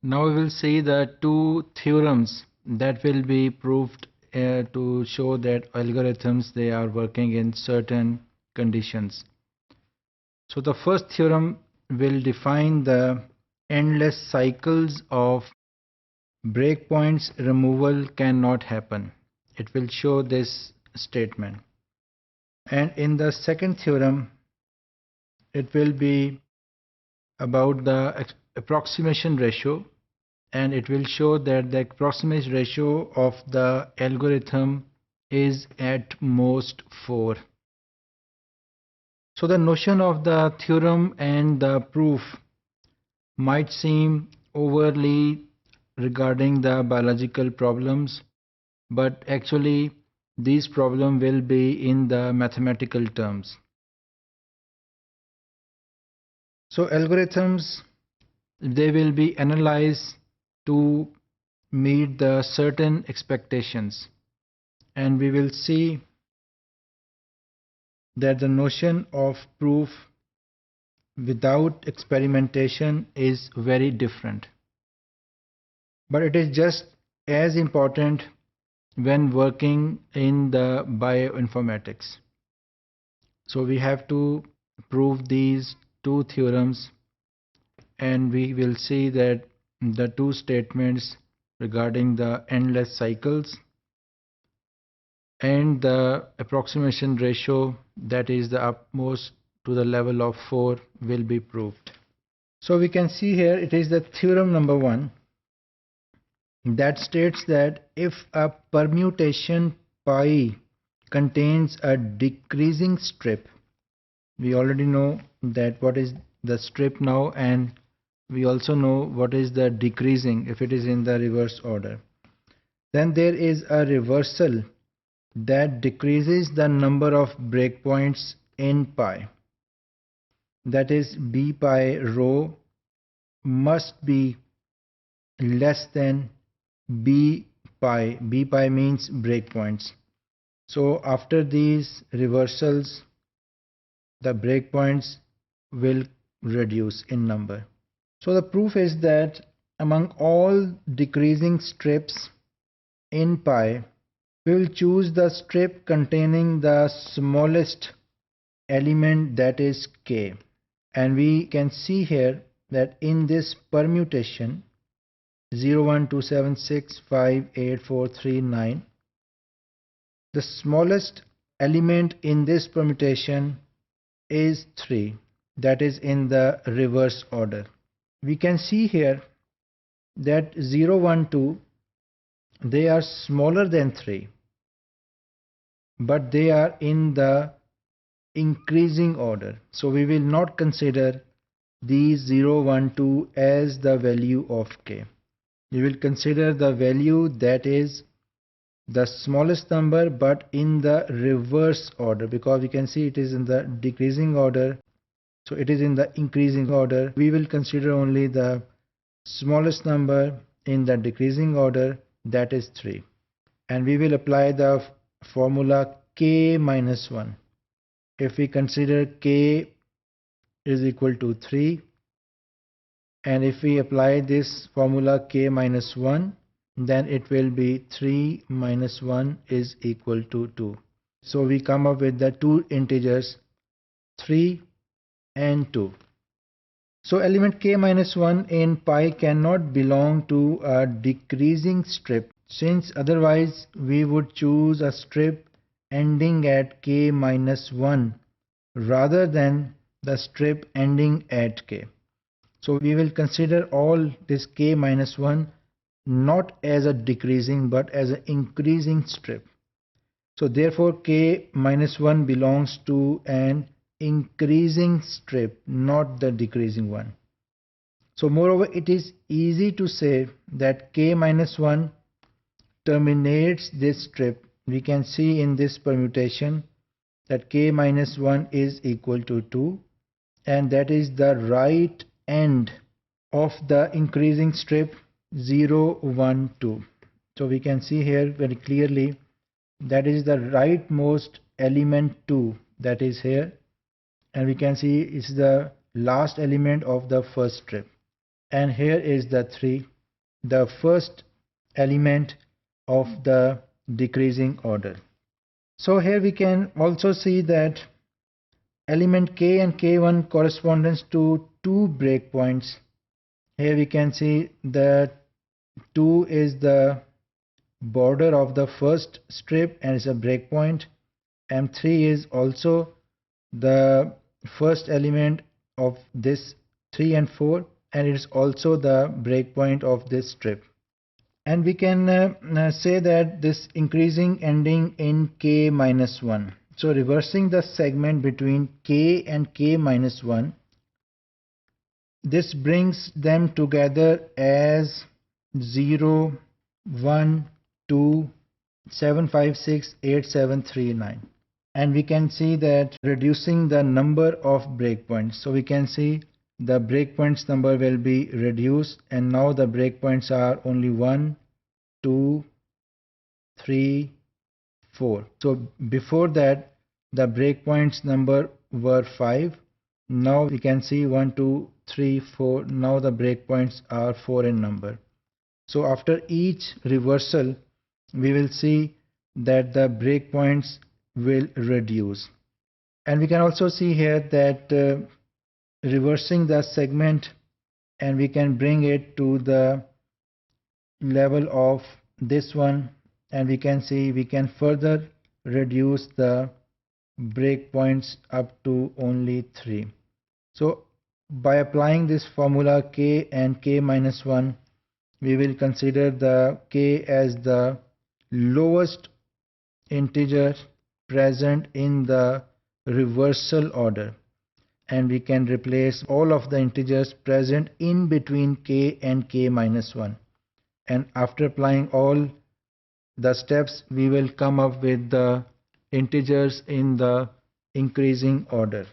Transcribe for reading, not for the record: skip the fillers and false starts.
Now we will see the two theorems that will be proved to show that algorithms they are working in certain conditions. So the first theorem will define the endless cycles of breakpoints removal cannot happen. It will show this statement. And in the second theorem, it will be about the approximation ratio, and it will show that the approximation ratio of the algorithm is at most 4. So the notion of the theorem and the proof might seem overly regarding the biological problems, but actually these problems will be in the mathematical terms. So algorithms, they will be analyzed to meet the certain expectations, and we will see that the notion of proof without experimentation is very different. But it is just as important when working in the bioinformatics. So we have to prove these two theorems, and we will see that the two statements regarding the endless cycles and the approximation ratio, that is the utmost to the level of 4, will be proved. So we can see here it is the theorem number 1 that states that if a permutation pi contains a decreasing strip, we already know that what is the strip now, and we also know what is the decreasing if it is in the reverse order. Then there is a reversal that decreases the number of breakpoints in pi. That is, b pi rho must be less than b pi. B pi means breakpoints. So after these reversals, the breakpoints will reduce in number. So the proof is that among all decreasing strips in pi, we will choose the strip containing the smallest element, that is k. And we can see here that in this permutation 01276584339, the smallest element in this permutation is 3, that is in the reverse order. We can see here that 0, 1, 2, they are smaller than 3, but they are in the increasing order. So we will not consider these 0, 1, 2 as the value of k. We will consider the value that is the smallest number but in the reverse order, because we can see it is in the decreasing order, so it is in the increasing order. We will consider only the smallest number in the decreasing order, that is 3, and we will apply the formula k minus 1. If we consider k is equal to 3, and if we apply this formula k minus 1, then it will be 3 minus 1 is equal to 2. So we come up with the two integers 3 and 2. So element k minus 1 in pi cannot belong to a decreasing strip, since otherwise we would choose a strip ending at k minus 1 rather than the strip ending at k. So we will consider all this k minus 1 not as a decreasing but as an increasing strip. So therefore k minus 1 belongs to an increasing strip, not the decreasing one. So moreover, it is easy to say that k minus 1 terminates this strip. We can see in this permutation that k minus 1 is equal to 2, and that is the right end of the increasing strip 0, 1, 2. So we can see here very clearly that is the rightmost element 2, that is here, and we can see it's the last element of the first strip. and here is the 3, the first element of the decreasing order. So here we can also see that element k and k1 corresponds to 2 breakpoints. Here we can see that 2 is the border of the first strip and is a breakpoint, and 3 is also the first element of this 3 and 4, and it is also the breakpoint of this strip. And we can say that this increasing ending in k minus 1. So reversing the segment between k and k minus 1, this brings them together as 0, 1, 2, 7, 5, 6, 8, 7, 3, 9. And we can see that reducing the number of breakpoints. So we can see the breakpoints number will be reduced, and now the breakpoints are only 1, 2, 3, 4. So before that the breakpoints number were 5. Now we can see 1, 2, 3, 4. Now the breakpoints are 4 in number. So after each reversal we will see that the breakpoints will reduce. And we can also see here that reversing the segment, and we can bring it to the level of this one, and we can see we can further reduce the breakpoints up to only 3. So by applying this formula k and k minus 1, we will consider the k as the lowest integer present in the reversal order, and we can replace all of the integers present in between k and k minus 1, and after applying all the steps we will come up with the integers in the increasing order.